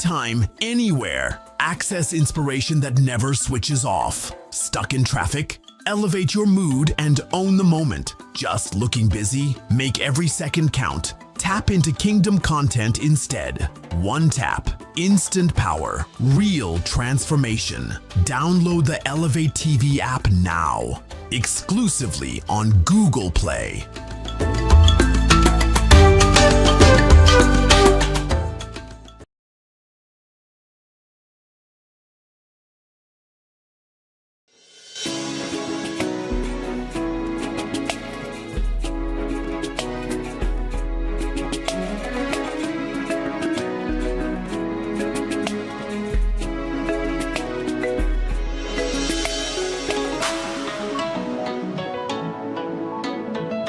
anytime, anywhere. Access inspiration that never switches off. Stuck in traffic? Elevate your mood and own the moment. Just looking busy? Make every second count. Tap into Kingdom content instead. One tap, instant power, real transformation. Download the Elevate TV app now, exclusively on Google Play.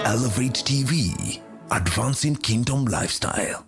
Elevate TV, advancing Kingdom lifestyle.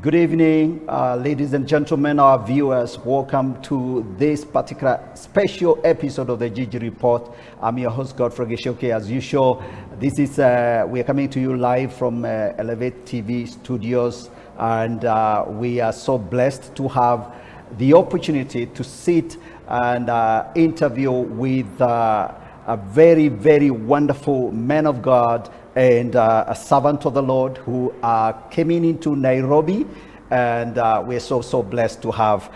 Good evening, ladies and gentlemen, our viewers. Welcome to this particular special episode of the Gichuki Report. I'm your host, Godfrey, Gichuki. As usual, this is we are coming to you live from Elevate TV studios, and we are so blessed to have the opportunity to sit and interview with a very, very wonderful man of God and a servant of the Lord who are coming into Nairobi, and we're so blessed to have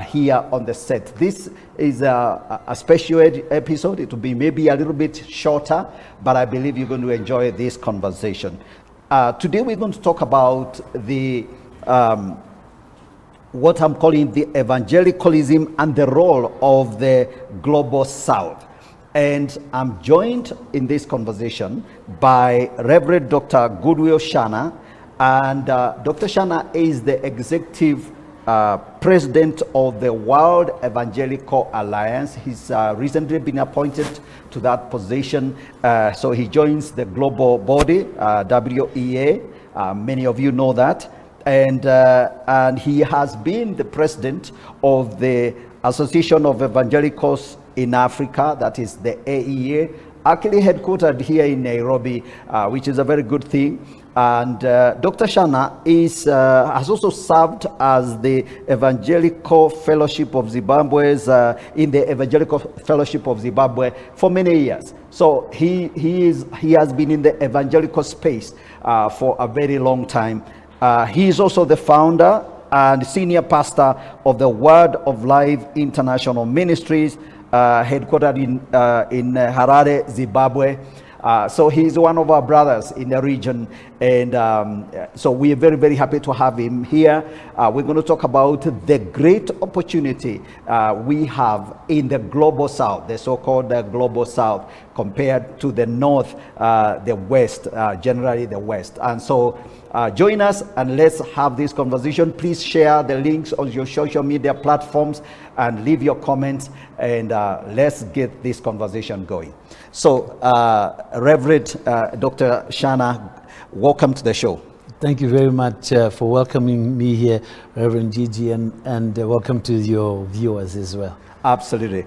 here on the set. This is a special episode. It will be maybe a little bit shorter, but I believe you're going to enjoy this conversation. Today we're going to talk about the what I'm calling the evangelicalism and the role of the global South. And I'm joined in this conversation by Reverend Dr. Goodwill Shana. And Dr. Shana is the executive president of the World Evangelical Alliance. He's recently been appointed to that position. So he joins the global body, WEA. Many of you know that. And he has been the president of the Association of Evangelicals in Africa, that is the AEA, actually headquartered here in Nairobi, which is a very good thing. And Dr. Shana has also served as the Evangelical Fellowship of Zimbabwe's in the Evangelical Fellowship of Zimbabwe for many years. So he has been in the evangelical space for a very long time. He is also the founder and senior pastor of the Word of Life International Ministries, headquartered in Harare, Zimbabwe. So he's one of our brothers in the region, and so we are very, very happy to have him here. We're going to talk about the great opportunity we have in the global South, the so-called global South, compared to the North, the West, generally the West. And so join us and let's have this conversation. Please share the links on your social media platforms and leave your comments, and let's get this conversation going. So, Reverend Dr. Shana, welcome to the show. Thank you very much for welcoming me here, Reverend Gigi, and welcome to your viewers as well. Absolutely.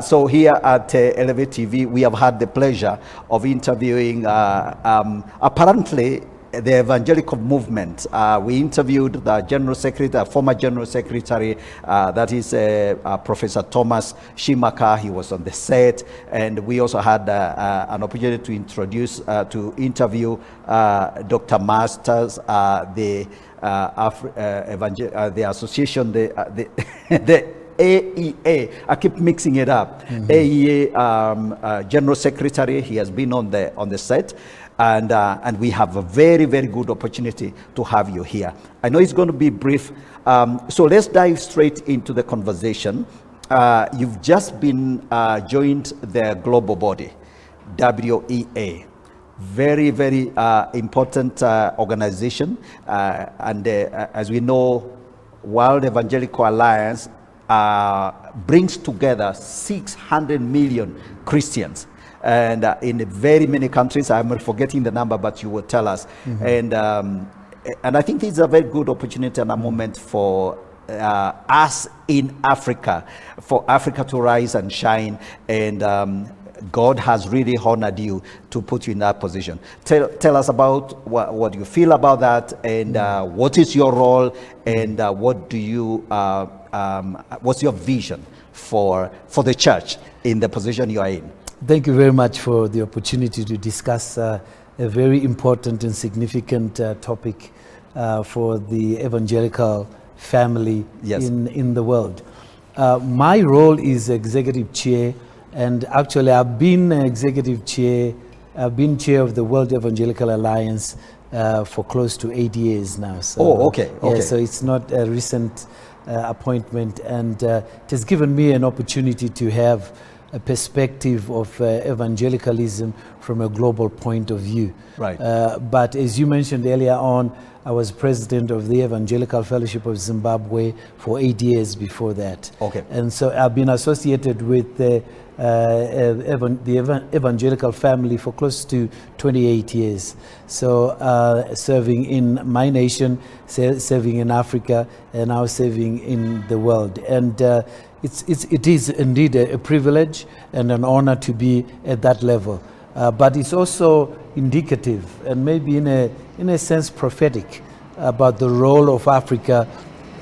So here at Elevate TV, we have had the pleasure of interviewing apparently the evangelical movement. We interviewed the General Secretary, former General Secretary, that is Professor Thomas Shimaka. He was on the set, and we also had an opportunity to interview Dr. Masters, the association, the AEA. I keep mixing it up. AEA General Secretary. He has been on the set. And we have a very, very good opportunity to have you here. I know it's going to be brief, so let's dive straight into the conversation. You've just been joined the global body, WEA. Very, very important organization, and as we know, World Evangelical Alliance brings together 600 million Christians. And in very many countries, I'm forgetting the number, but you will tell us. And I think this is a very good opportunity and a moment for us in Africa, for Africa to rise and shine. And God has really honored you to put you in that position. Tell us about what you feel about that, and what is your role, and what do you what's your vision for the church in the position you are in? Thank you very much for the opportunity to discuss a very important and significant topic for the evangelical family in the world. My role is executive chair, and actually I've been executive chair, I've been chair of the World Evangelical Alliance for close to 8 years now. So, yeah, so it's not a recent appointment, and it has given me an opportunity to have a perspective of evangelicalism from a global point of view. Right. But as you mentioned earlier on, I was president of the Evangelical Fellowship of Zimbabwe for 8 years before that. Okay. And so I've been associated with the evangelical family for close to 28 years. So serving in my nation, serving in Africa, and now serving in the world. And it is indeed a privilege and an honor to be at that level. But it's also indicative and maybe in a sense prophetic about the role of Africa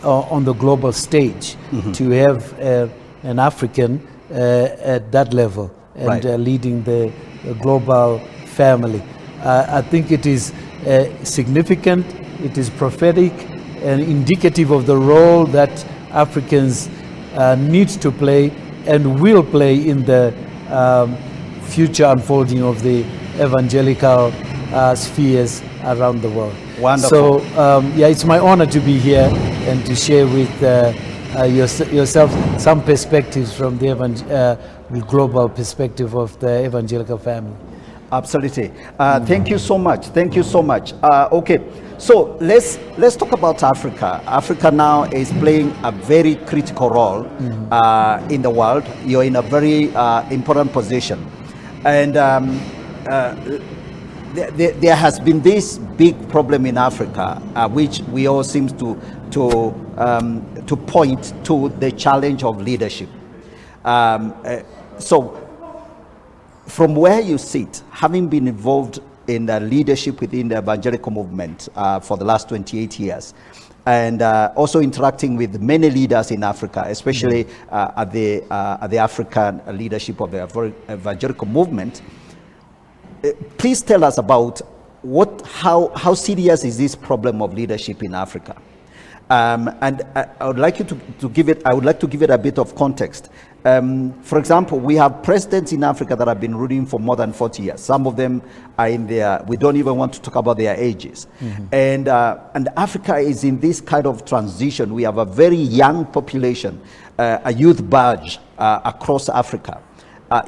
on the global stage, to have an African at that level and leading the global family. I think it is significant, it is prophetic and indicative of the role that Africans need to play and will play in the future unfolding of the evangelical spheres around the world. Wonderful. So yeah, it's my honor to be here and to share with yourself some perspectives from the global perspective of the evangelical family. Absolutely. Thank you so much. Thank you so much. Okay, so let's talk about Africa. Africa now is playing a very critical role in the world. You're in a very important position, and there has been this big problem in Africa, which we all seem to point to the challenge of leadership. So, from where you sit, having been involved in the leadership within the evangelical movement for the last 28 years, and also interacting with many leaders in Africa, especially at the African leadership of the evangelical movement, please tell us about how serious is this problem of leadership in Africa? And I would like you to give it. I would like to give it a bit of context. For example, we have presidents in Africa that have been ruling for more than 40 years. Some of them are in their. We don't even want to talk about their ages. And Africa is in this kind of transition. We have a very young population, a youth bulge across Africa.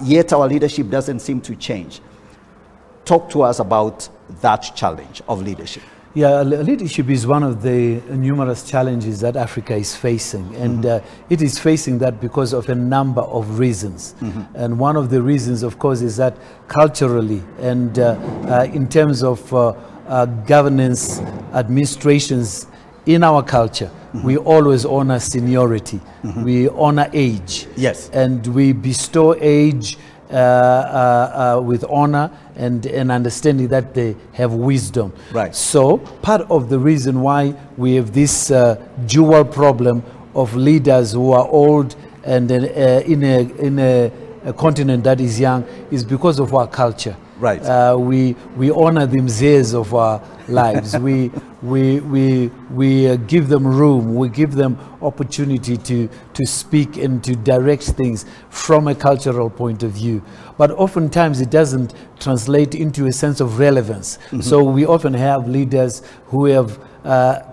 Yet our leadership doesn't seem to change. Talk to us about that challenge of leadership. Yeah, leadership is one of the numerous challenges that Africa is facing, and it is facing that because of a number of reasons. And one of the reasons, of course, is that culturally and in terms of governance, administrations in our culture, we always honor seniority, we honor age, yes, and we bestow age with honor and understanding that they have wisdom. Right. So part of the reason why we have this dual problem of leaders who are old and in a continent that is young is because of our culture. Right. We honor the mzes of our lives. we give them room. We give them opportunity to speak and to direct things from a cultural point of view. But oftentimes it doesn't translate into a sense of relevance. So we often have leaders who have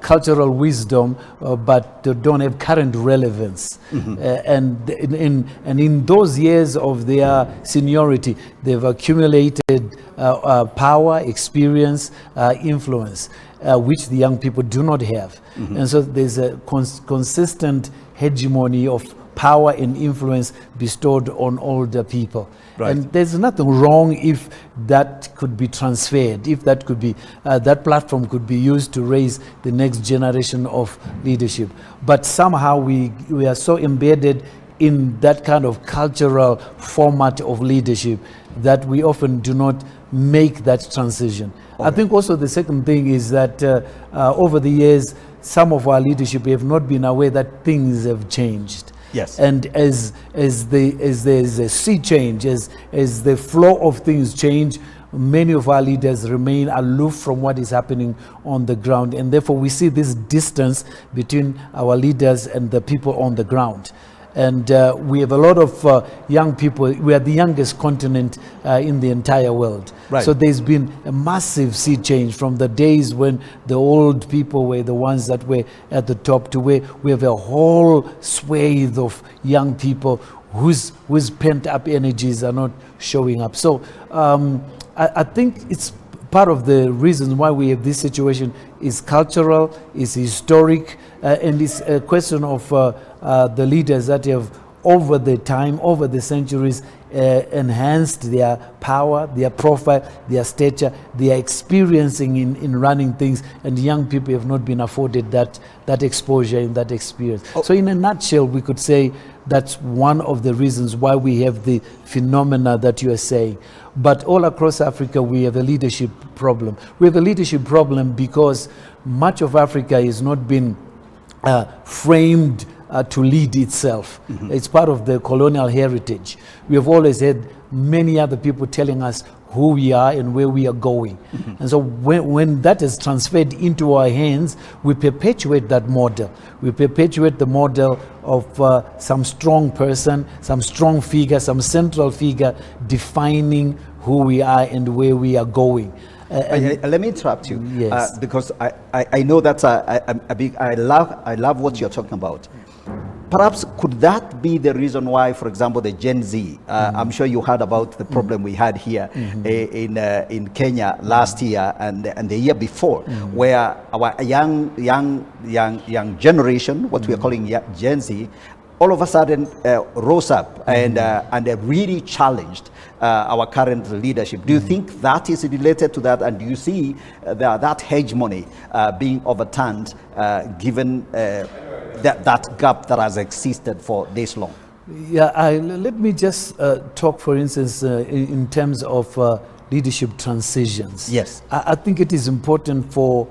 cultural wisdom, but they don't have current relevance. And in those years of their seniority, they've accumulated power, experience, influence, which the young people do not have. And so there's a consistent hegemony of power and influence bestowed on older people. Right. And there's nothing wrong if that could be transferred, if that could be, that platform could be used to raise the next generation of leadership. But somehow we are so embedded in that kind of cultural format of leadership that we often do not make that transition. Okay. I think also the second thing is that over the years, some of our leadership have not been aware that things have changed. Yes. And as there's a sea change, as the flow of things change, many of our leaders remain aloof from what is happening on the ground. And therefore we see this distance between our leaders and the people on the ground. And we have a lot of young people. We are the youngest continent in the entire world. Right. So there's been a massive sea change from the days when the old people were the ones that were at the top to where we have a whole swathe of young people whose pent up energies are not showing up. So I think it's part of the reasons why we have this situation is cultural, is historic, and it's a question of the leaders that have over the time, over the centuries, enhanced their power, their profile, their stature, their experiencing in running things, and young people have not been afforded that exposure and that experience. Oh. So in a nutshell, we could say that's one of the reasons why we have the phenomena that you are saying. But all across Africa, we have a leadership problem. We have a leadership problem because much of Africa has not been framed to lead itself. Mm-hmm. It's part of the colonial heritage. We have always had many other people telling us who we are and where we are going. Mm-hmm. And so when that is transferred into our hands, we perpetuate that model. We perpetuate the model of some strong person, some strong figure, some central figure defining who we are and where we are going. Let me interrupt you, yes. Because I know that's a big. I love what you're talking about. Perhaps could that be the reason why, for example, the Gen Z? I'm sure you heard about the problem we had here in Kenya last year and the year before, where our young generation, what we are calling Gen Z, all of a sudden rose up and really challenged our current leadership. Do you think that is related to that, and do you see that hegemony being overturned given that gap that has existed for this long? Yeah, let me just talk, for instance, in terms of leadership transitions. Yes. I think it is important for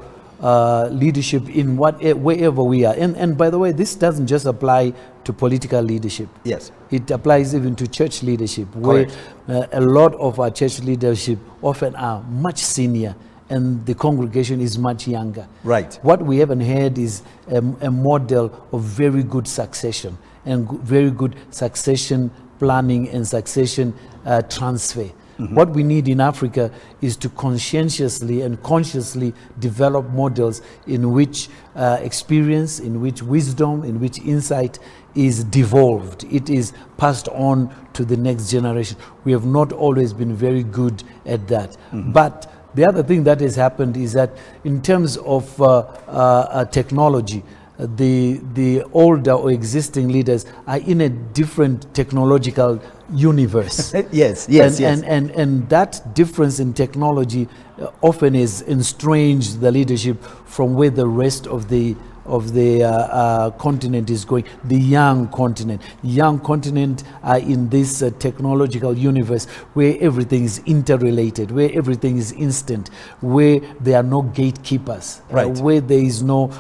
leadership in wherever we are. And by the way, this doesn't just apply to political leadership. Yes. It applies even to church leadership, where a lot of our church leadership often are much senior and the congregation is much younger. Right. What we haven't had is a model of very good succession and very good succession planning and succession transfer. Mm-hmm. What we need in Africa is to conscientiously and consciously develop models in which experience, in which wisdom, in which insight is devolved. It is passed on to the next generation. We have not always been very good at that. Mm-hmm. But the other thing that has happened is that in terms of technology, the older or existing leaders are in a different technological universe. Yes. And that difference in technology often is estranged the leadership from where the rest of the continent is going. The young continent are in this technological universe where everything is interrelated, where everything is instant, where there are no gatekeepers, right. Where there is no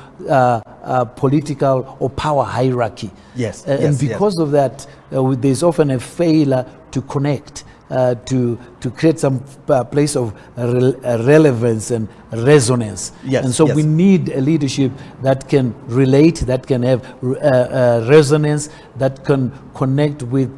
political or power hierarchy. Yes. And because of that, there's often a failure to connect, to create some place of relevance and resonance. Yes, and so we need a leadership that can relate, that can have resonance, that can connect with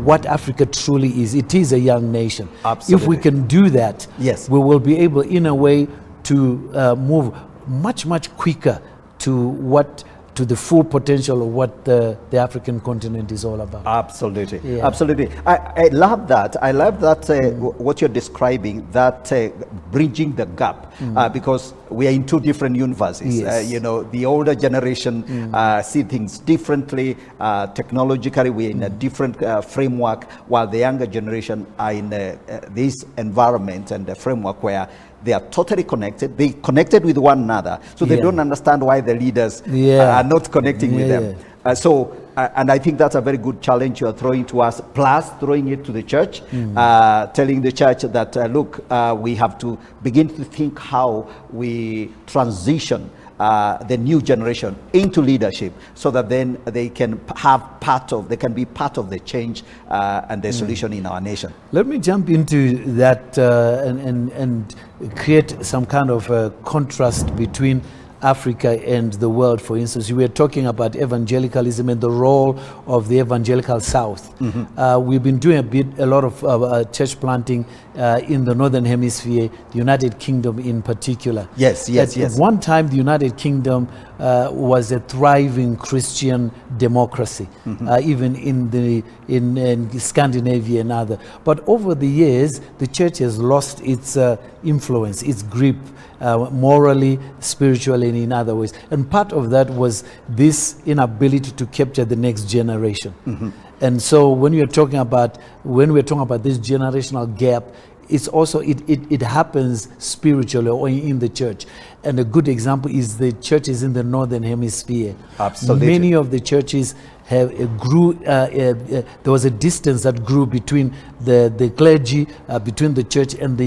what Africa truly is. It is a young nation. Absolutely. If we can do that, yes, we will be able, in a way, to move much quicker to to the full potential of what the African continent is all about. Absolutely, Yeah. absolutely. I love that. I love that what you're describing, that bridging the gap, because we are in two different universes. Yes. The older generation see things differently. Technologically, we are in a different framework, while the younger generation are in this environment and the framework where they are totally connected. They connected with one another, so they don't understand why the leaders are not connecting with them. And I think that's a very good challenge you are throwing to us, plus throwing it to the church, telling the church that, look, we have to begin to think how we transition the new generation into leadership, so that then they can be part of the change and the solution in our nation. Let me jump into that and create some kind of contrast between Africa and the world. For instance, we were talking about evangelicalism and the role of the evangelical South. We've been doing a lot of church planting in the Northern Hemisphere, the United Kingdom in particular. Yes. At one time, the United Kingdom was a thriving Christian democracy, even in Scandinavia and other. But over the years, the church has lost its influence, its grip, morally, spiritually, and in other ways. And part of that was this inability to capture the next generation. And so when we're talking about this generational gap, it's also it happens spiritually or in the church. And a good example is the churches in the Northern Hemisphere. Absolutely. Many of the churches have there was a distance that grew between the clergy, between the church and the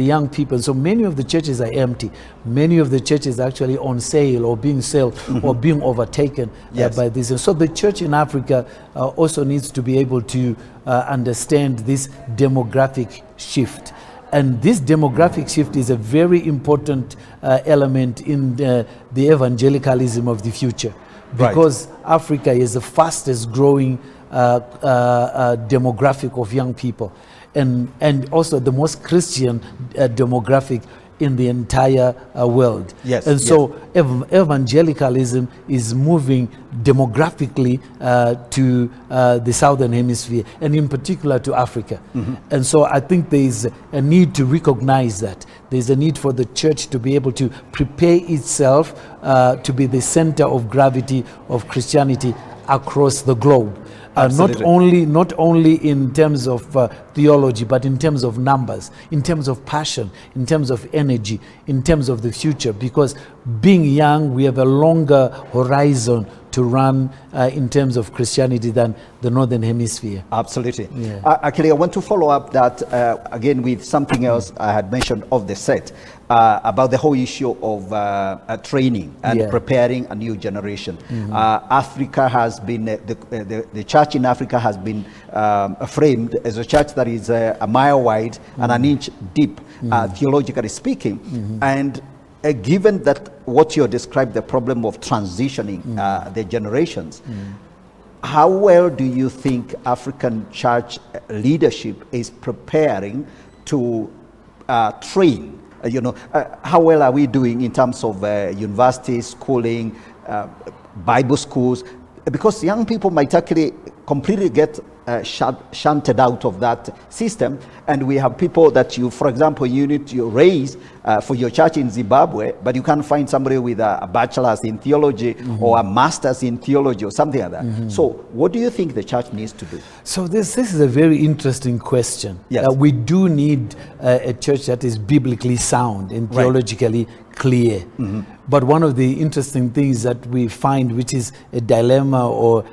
young people. So many of the churches are empty. Many of the churches are actually on sale or being sold or being overtaken by this. And so the church in Africa also needs to be able to understand this demographic shift. And this demographic shift is a very important element in the evangelicalism of the future. Because Africa is the fastest growing demographic of young people, and also the most Christian demographic in the entire world. And so evangelicalism is moving demographically to the Southern Hemisphere, and in particular to Africa. And so I think there is a need to recognize that. There's a need for the church to be able to prepare itself to be the center of gravity of Christianity across the globe. Not only in terms of theology, but in terms of numbers, in terms of passion, in terms of energy, in terms of the future. Because being young, we have a longer horizon to run in terms of Christianity than the Northern Hemisphere. Absolutely. Actually, I want to follow up that again with something else I had mentioned of the set about the whole issue of training and preparing a new generation. Africa has been, the church in Africa has been framed as a church that is a mile wide and an inch deep, theologically speaking. And given that what you described, the problem of transitioning the generations, how well do you think African church leadership is preparing to train? How well are we doing in terms of universities, schooling, Bible schools? Because young people might actually completely get shunted out of that system, and we have people that for example, you need to raise for your church in Zimbabwe, but you can't find somebody with a bachelor's in theology or a master's in theology or something like that. So what do you think the church needs to do? So this is a very interesting question. We do need a church that is biblically sound and theologically clear. But one of the interesting things that we find, which is a dilemma, or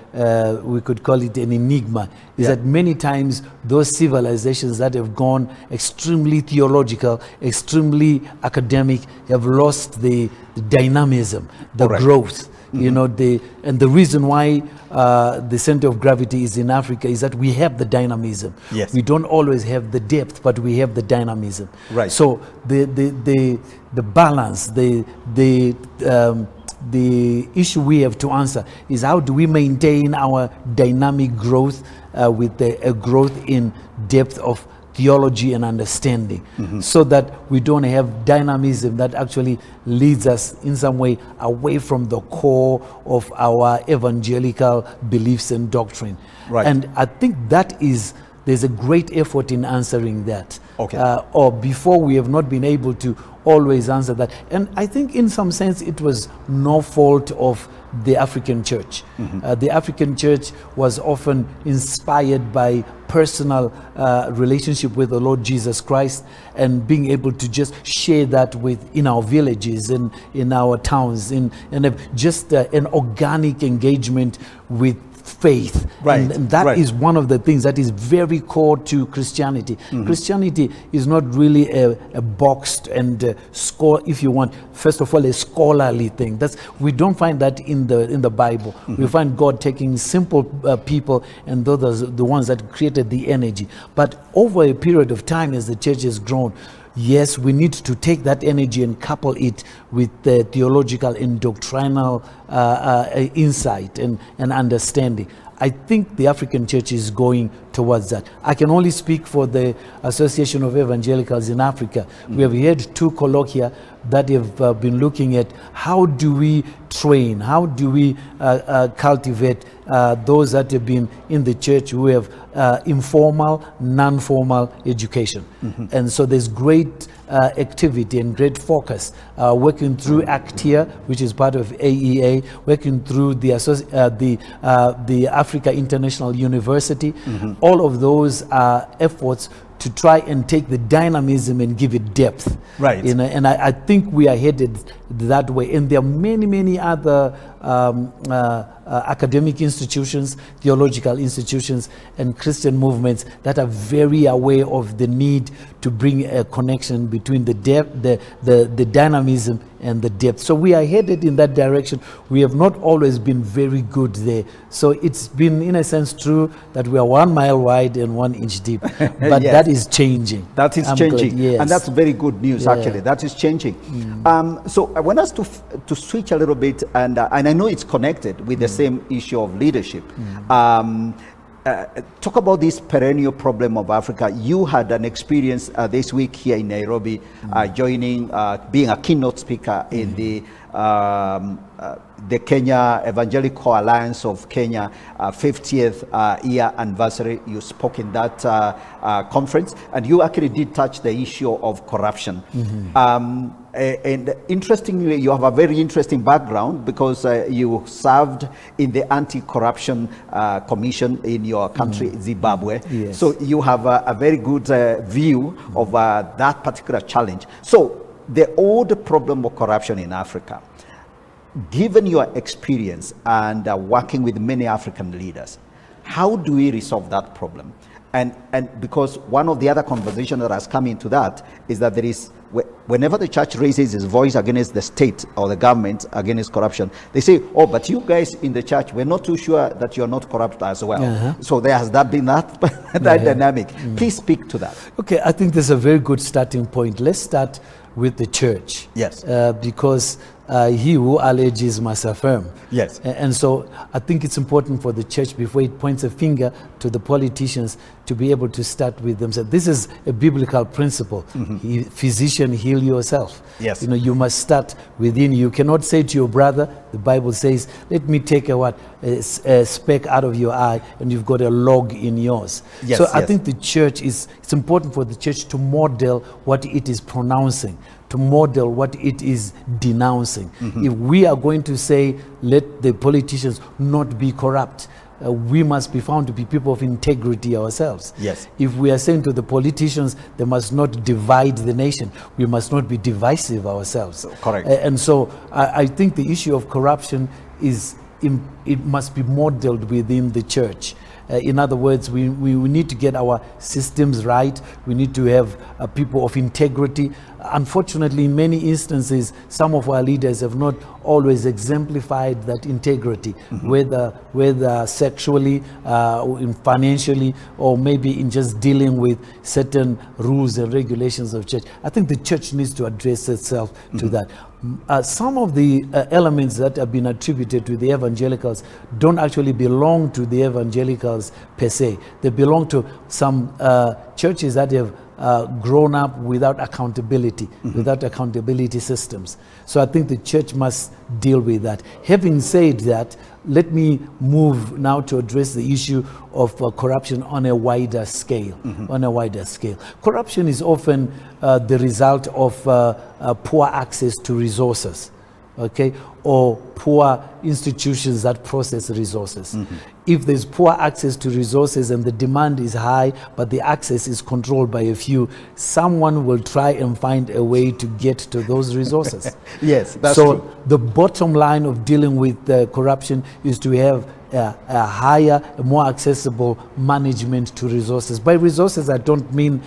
we could call it an enigma, is that many times those civilizations that have gone extremely theological, extremely academic, have lost the dynamism, the growth. And the reason why the center of gravity is in Africa is that we have the dynamism. We don't always have the depth, but we have the dynamism. So the balance, the issue we have to answer is, how do we maintain our dynamic growth with a growth in depth of theology and understanding, so that we don't have dynamism that actually leads us in some way away from the core of our evangelical beliefs and doctrine. Right. And I think there's a great effort in answering that. Okay. Or before, we have not been able to always answer that. And I think in some sense it was no fault of the African church. The African church was often inspired by personal relationship with the Lord Jesus Christ, and being able to just share that in our villages and in our towns, and just an organic engagement with faith. Right. And that right. is one of the things that is very core to Christianity. Christianity is not really a boxed and if you want, first of all, a scholarly thing. We don't find that in the Bible. We find God taking simple people, and those are the ones that created the energy. But over a period of time, as the church has grown, yes, we need to take that energy and couple it with the theological and doctrinal insight and understanding. I think the African church is going towards that. I can only speak for the Association of Evangelicals in Africa. We have had 2 colloquia that have been looking at how do we train, how do we cultivate those that have been in the church who have informal, non-formal education. And so there's great activity and great focus working through ACTIA, which is part of AEA, working through the Africa International University. All of those are efforts to try and take the dynamism and give it depth. Right. And I think we are headed that way. And there are many other academic institutions, theological institutions, and Christian movements that are very aware of the need to bring a connection between the depth, the dynamism, and the depth. So we are headed in that direction. We have not always been very good there. So it's been, in a sense, true that we are 1 mile wide and 1 inch deep. But Yes. that is changing. That is I'm changing, glad, yes. and that's very good news. Yeah. Actually, that is changing. So I want us to switch a little bit, and I know it's connected with the same issue of leadership. Talk about this perennial problem of Africa. You had an experience this week here in Nairobi, joining, being a keynote speaker in the Kenya Evangelical Alliance of Kenya 50th year anniversary. You spoke in that conference, and you actually did touch the issue of corruption. And interestingly, you have a very interesting background, because you served in the anti-corruption commission in your country, Zimbabwe. Yes. So you have a very good view of that particular challenge. So the old problem of corruption in Africa, given your experience and working with many African leaders, how do we resolve that problem? And because one of the other conversations that has come into that is that there is, whenever the church raises its voice against the state or the government against corruption, they say, oh, but you guys in the church, we're not too sure that you're not corrupt as well. So there has that been that dynamic. Please speak to that. Okay, I think there's a very good starting point. Let's start with the church. Yes. Because he who alleges must affirm. Yes. And so I think it's important for the church, before it points a finger to the politicians, to be able to start with themselves. This is a biblical principle. Physician, heal yourself. Yes. You know, you must start within you. You cannot say to your brother, the Bible says, let me take a speck out of your eye, and you've got a log in yours. Yes, so I yes. think it's important for the church to model what it is pronouncing, to model what it is denouncing. If we are going to say, let the politicians not be corrupt, we must be found to be people of integrity ourselves. Yes. If we are saying to the politicians, they must not divide the nation, we must not be divisive ourselves. Correct. And so I think the issue of corruption it must be modeled within the church. In other words, we need to get our systems right. We need to have people of integrity. Unfortunately, in many instances, some of our leaders have not always exemplified that integrity, whether sexually, financially, or maybe in just dealing with certain rules and regulations of church. I think the church needs to address itself to that. some of the elements that have been attributed to the evangelicals don't actually belong to the evangelicals per se. They belong to some churches that have grown up without accountability, without accountability systems. So I think the church must deal with that. Having said that, let me move now to address the issue of corruption on a wider scale. On a wider scale, corruption is often the result of poor access to resources, okay, or poor institutions that process resources. If there's poor access to resources and the demand is high, but the access is controlled by a few, someone will try and find a way to get to those resources. Yes, that's so true. the bottom line of dealing with corruption is to have a higher, a more accessible management to resources. By resources, I don't mean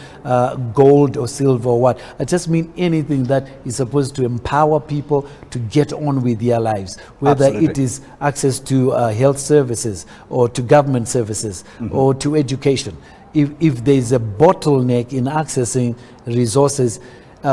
gold or silver or what. I just mean anything that is supposed to empower people to get on with their lives, whether Absolutely. it is access to health services or to government services or to education. If there's a bottleneck in accessing resources,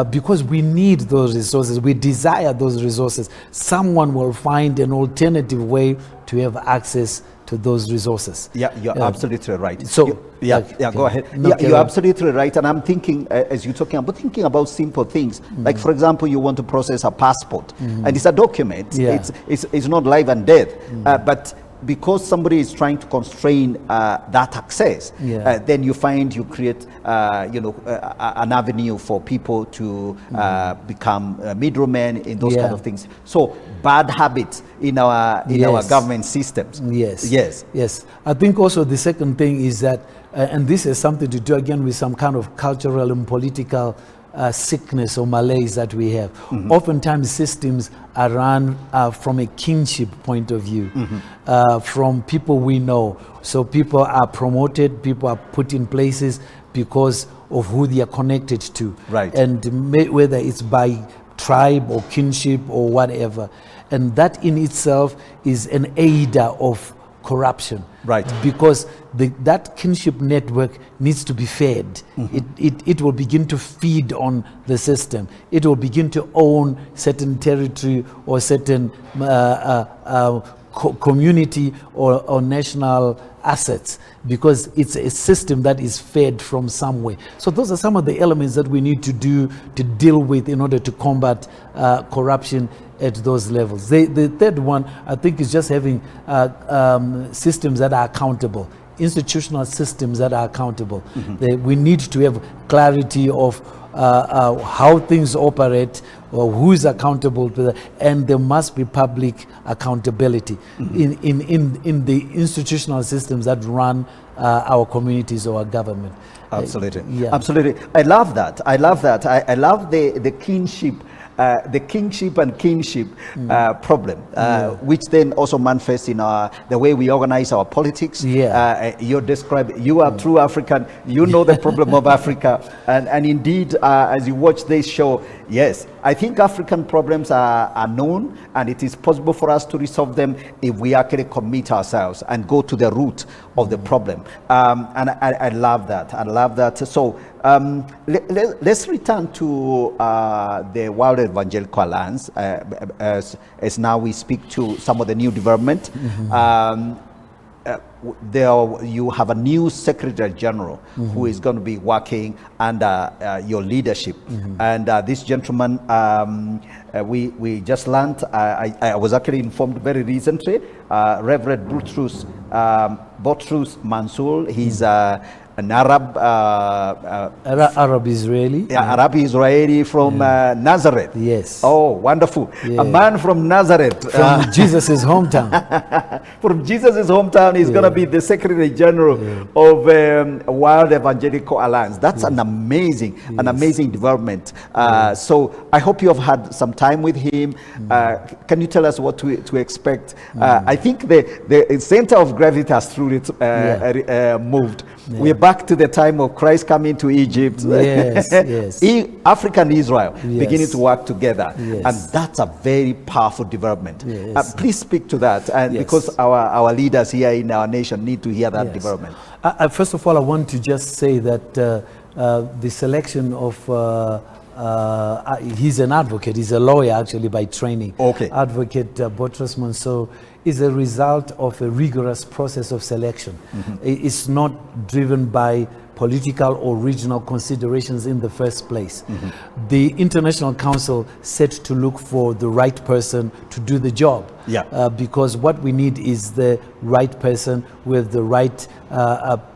because we need those resources, we desire those resources, someone will find an alternative way to have access to those resources. Yeah, you're absolutely right. So, Go ahead. No, Yeah, you're absolutely right. And I'm thinking, as you're talking about simple things, like for example, you want to process a passport, and it's a document. Yeah. It's not life and death, but because somebody is trying to constrain that access, then you find you create, an avenue for people to become middlemen in those kind of things. So bad habits in our government systems. Yes. I think also the second thing is that, and this has something to do again with some kind of cultural and political sickness or malaise that we have. Oftentimes systems are run from a kinship point of view, from people we know. So people are promoted, people are put in places because of who they are connected to. Right. And whether it's by tribe or kinship or whatever. And that in itself is an aider of corruption. Right. Because that kinship network needs to be fed. It will begin to feed on the system. It will begin to own certain territory or certain community or national assets, because it's a system that is fed from somewhere. So those are some of the elements that we need to deal with in order to combat corruption at those levels. The third one, I think, is just having systems that are accountable, institutional systems that are accountable. We need to have clarity of how things operate, or who is accountable to that, and there must be public accountability in the institutional systems that run our communities or our government. Absolutely. Absolutely. I love that. I love the kinship. The kingship and kinship problem, which then also manifests in the way we organize our politics. You are true African. You know the problem of Africa, and indeed, as you watch this show, yes, I think African problems are known, and it is possible for us to resolve them if we actually commit ourselves and go to the root of the problem. And I love that. I love that. So let's return to the World Evangelical Alliance as now we speak to some of the new development. There you have a new Secretary General who is going to be working under your leadership, and this gentleman, we just learned, I was actually informed very recently, Reverend Botrus Mansour. He's an Arab Israeli. Yeah, Arab Israeli from Nazareth. Yes. Oh, wonderful. Yeah. A man from Nazareth. From Jesus' hometown. From Jesus' hometown, he's going to be the Secretary General of World Evangelical Alliance. That's an amazing development. So I hope you have had some time with him. Can you tell us what to expect? I think the center of gravity has truly moved. We're back to the time of Christ coming to Egypt. Africa and Israel beginning to work together. And that's a very powerful development. Please speak to that. And because our leaders here in our nation need to hear that development. First of all, I want to just say that the selection of he's an advocate. He's a lawyer actually by training. Okay. Advocate Boutros Monso is a result of a rigorous process of selection. It's not driven by political or regional considerations in the first place. The International Council set to look for the right person to do the job. Yeah. Because what we need is the right person with the right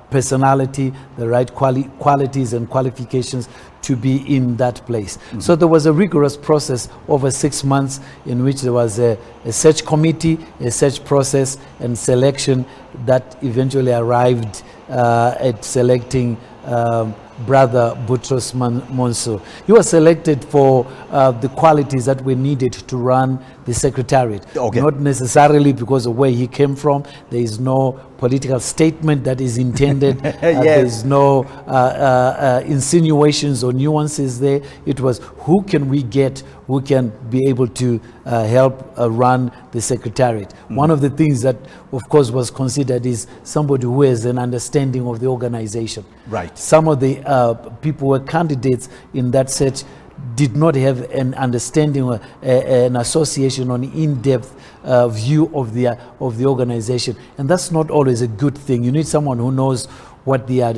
personality, the right qualities and qualifications to be in that place. So there was a rigorous process over 6 months in which there was a search committee, a search process and selection that eventually arrived at selecting Brother Boutros Monso. He was selected for the qualities that were needed to run the secretariat. Okay. Not necessarily because of where he came from. There is no political statement that is intended. There is no insinuations or nuances there. It was who can we get who can be able to help run the secretariat. One of the things that, of course, was considered is somebody who has an understanding of the organization. Right. Some of the people who were candidates in that search did not have an understanding or an association or an in-depth view of the organization, and that's not always a good thing. You need someone who knows what they are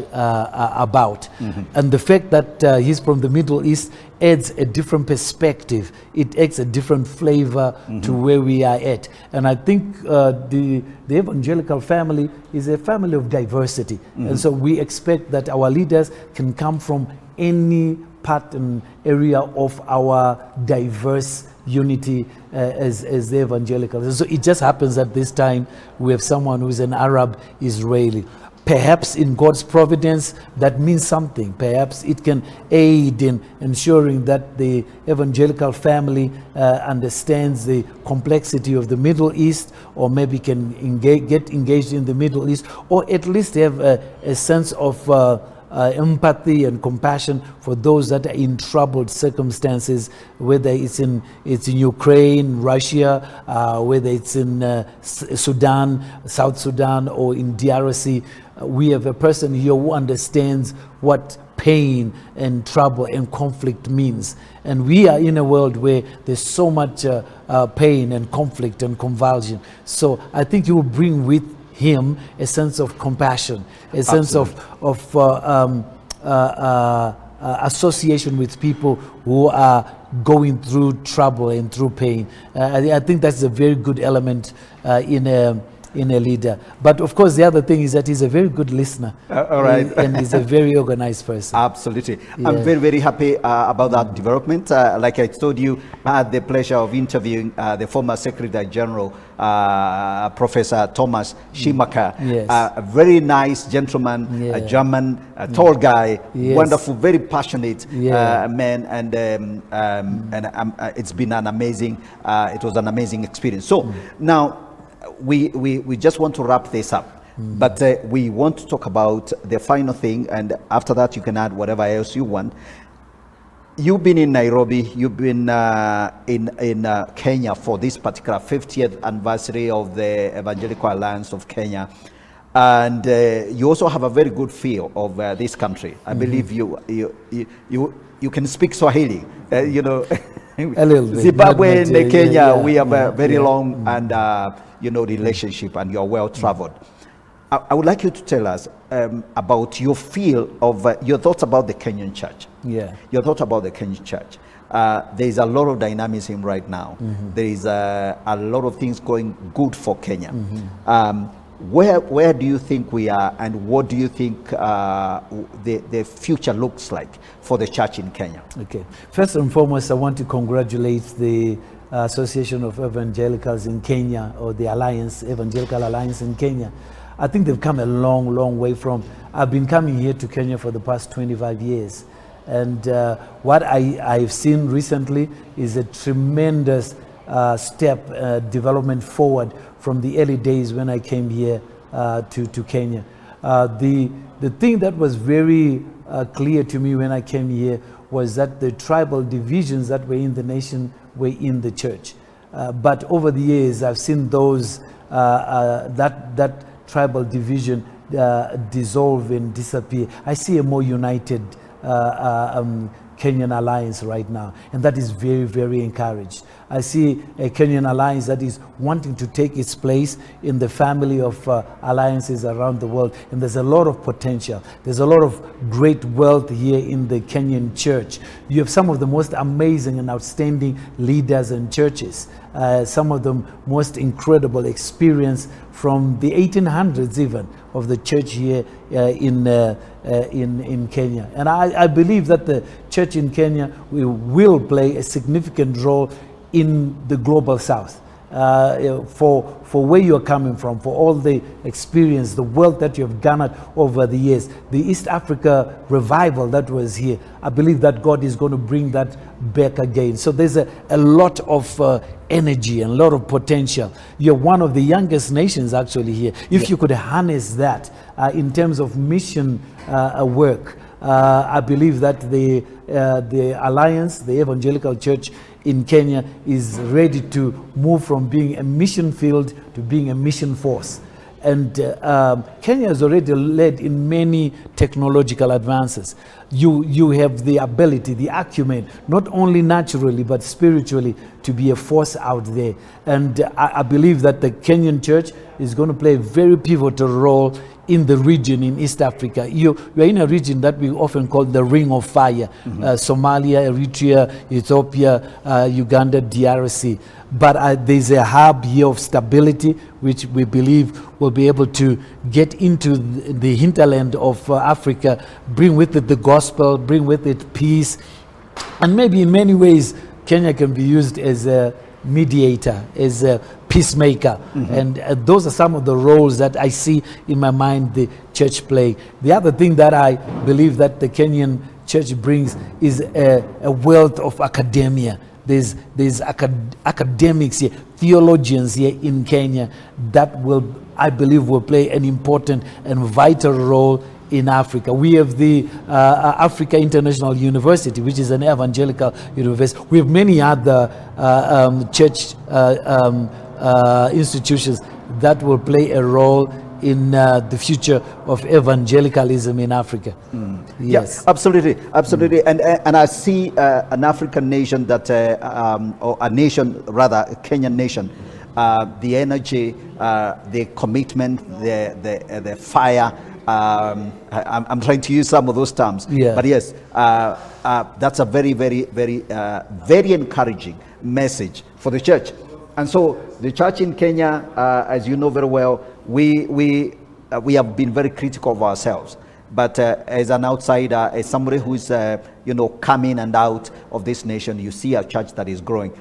about, and the fact that he's from the Middle East adds a different perspective. It adds a different flavor to where we are at, and I think the evangelical family is a family of diversity, and so we expect that our leaders can come from any part and area of our diverse unity as the Evangelicals. So it just happens at this time we have someone who's an Arab Israeli. Perhaps in God's providence that means something. Perhaps it can aid in ensuring that the evangelical family understands the complexity of the Middle East, or maybe can get engaged in the Middle East, or at least have a sense of empathy and compassion for those that are in troubled circumstances, whether it's in Ukraine, Russia, whether it's in Sudan, South Sudan, or in DRC. We have a person here who understands what pain and trouble and conflict means. And we are in a world where there's so much pain and conflict and convulsion. So I think you will bring with him a sense of compassion, a sense of association with people who are going through trouble and through pain. I think that's a very good element in a leader. But of course, the other thing is that he's a very good listener. All right. And he's a very organized person. Absolutely. I'm very, very happy about that development. Like I told you, I had the pleasure of interviewing the former Secretary General, Professor Thomas Schumacher. Yes. A very nice gentleman, a German, a tall guy, wonderful, very passionate man, and it's been an amazing, it was an amazing experience. So now, we just want to wrap this up, but we want to talk about the final thing, and after that you can add whatever else you want. You've been in Nairobi, you've been in Kenya for this particular 50th anniversary of the Evangelical Alliance of Kenya, and you also have a very good feel of this country. I believe you can speak Swahili, you know. A little bit. Zimbabwe and Kenya, we have a very long and relationship, and you're well traveled. I would like you to tell us about your feel of your thoughts about the Kenyan church. Yeah. Your thoughts about the Kenyan church. There is a lot of dynamism right now. There is a lot of things going good for Kenya. Where do you think we are, and what do you think the future looks like for the church in Kenya? Okay. First and foremost, I want to congratulate the Association of Evangelicals in Kenya, or the Alliance, Evangelical Alliance in Kenya. I think they've come a long, long way from. I've been coming here to Kenya for the past 25 years. And what I've seen recently is a tremendous development forward from the early days when I came here to Kenya. The thing that was very clear to me when I came here was that the tribal divisions that were in the nation were in the church. But over the years, I've seen those that tribal division dissolve and disappear. I see a more united Kenyan alliance right now, and that is very, very encouraged. I see a Kenyan alliance that is wanting to take its place in the family of alliances around the world, and there's a lot of potential. There's a lot of great wealth here in the Kenyan church. You have some of the most amazing and outstanding leaders and churches, some of the most incredible experience from the 1800s even of the church here in Kenya. And I believe that the church in Kenya will play a significant role in the global south, for where you're coming from, for all the experience, the wealth that you have garnered over the years, the East Africa revival that was here. I believe that God is going to bring that back again. So there's a lot of energy and a lot of potential. You're one of the youngest nations actually here. If you could harness that in terms of mission work, I believe that the Alliance, the Evangelical Church in Kenya, is ready to move from being a mission field to being a mission force. And Kenya has already led in many technological advances. You have the ability, the acumen, not only naturally but spiritually, to be a force out there. And I believe that the Kenyan church is going to play a very pivotal role in the region in East Africa. You're in a region that we often call the Ring of Fire. Somalia, Eritrea, Ethiopia, Uganda, DRC. But there's a hub here of stability, which we believe will be able to get into the hinterland of Africa, bring with it the gospel, bring with it peace. And maybe in many ways, Kenya can be used as a mediator, as a peacemaker. And those are some of the roles that I see in my mind the church playing. The other thing that I believe that the Kenyan church brings is a wealth of academia. There's academics here, theologians here in Kenya that I believe will play an important and vital role in Africa. We have the Africa International University, which is an evangelical university. We have many other church institutions that will play a role in the future of evangelicalism in Africa. Yes, yeah, absolutely. And I see an African nation that, or a nation rather, a Kenyan nation, the energy, the commitment, the fire. I'm trying to use some of those terms, but yes, that's a very, very, very, very encouraging message for the church. And so the church in Kenya, as you know very well, we have been very critical of ourselves. But as an outsider, as somebody who's coming and out of this nation, you see a church that is growing.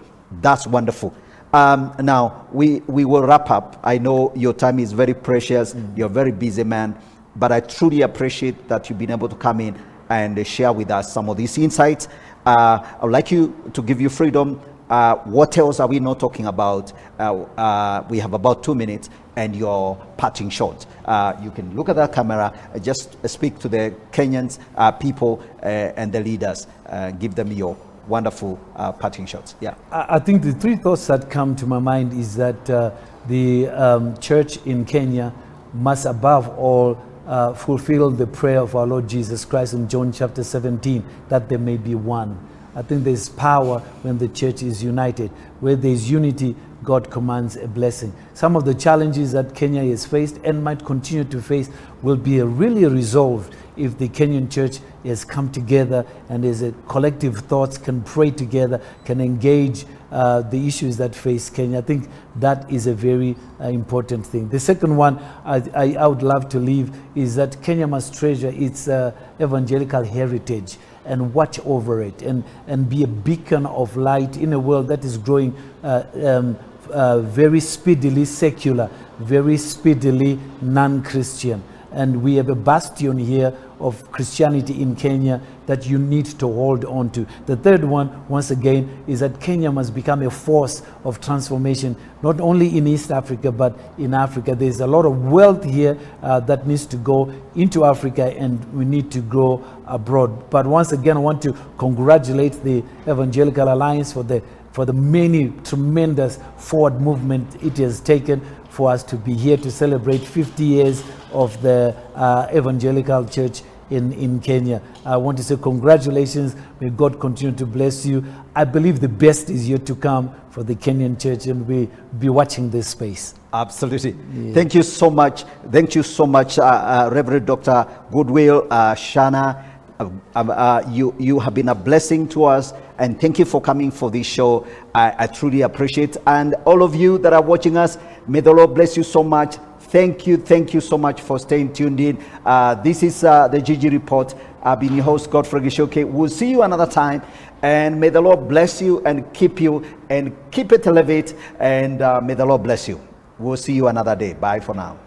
That's wonderful. Now we will wrap up. I know your time is very precious. You're a very busy man, but I truly appreciate that you've been able to come in and share with us some of these insights. I would like you to give you freedom. What else are we not talking about? We have about 2 minutes and your parting shot. You can look at that camera, just speak to the Kenyans, people and the leaders, give them your wonderful parting shots. Yeah. I think the three thoughts that come to my mind is that the church in Kenya must above all fulfill the prayer of our Lord Jesus Christ in John chapter 17, that there may be one. I think there's power when the church is united. Where there's unity, God commands a blessing. Some of the challenges that Kenya has faced and might continue to face will be really resolved if the Kenyan church has come together and as a collective thoughts can pray together, can engage the issues that face Kenya. I think that is a very important thing. The second one I would love to leave is that Kenya must treasure its evangelical heritage and watch over it and be a beacon of light in a world that is growing very speedily secular, very speedily non-Christian. And we have a bastion here of Christianity in Kenya that you need to hold on to. The third one, once again, is that Kenya must become a force of transformation, not only in East Africa, but in Africa. There's a lot of wealth here that needs to go into Africa, and we need to grow abroad. But once again, I want to congratulate the Evangelical Alliance for the many tremendous forward movement it has taken for us to be here to celebrate 50 years of the Evangelical Church in Kenya. I want to say congratulations. May God continue to bless you. I believe the best is yet to come for the Kenyan church, and we'll be watching this space. Absolutely. Yeah. Thank you so much. Thank you so much, Reverend Dr. Goodwill, Shana. You have been a blessing to us, and thank you for coming for this show. I truly appreciate it. And all of you that are watching us, may the Lord bless you so much. Thank you so much for staying tuned in. This is the GG Report. I've been your host, Godfrey Gichuki. We'll see you another time, and may the Lord bless you and keep it elevate, and may the Lord bless you. We'll see you another day. Bye for now.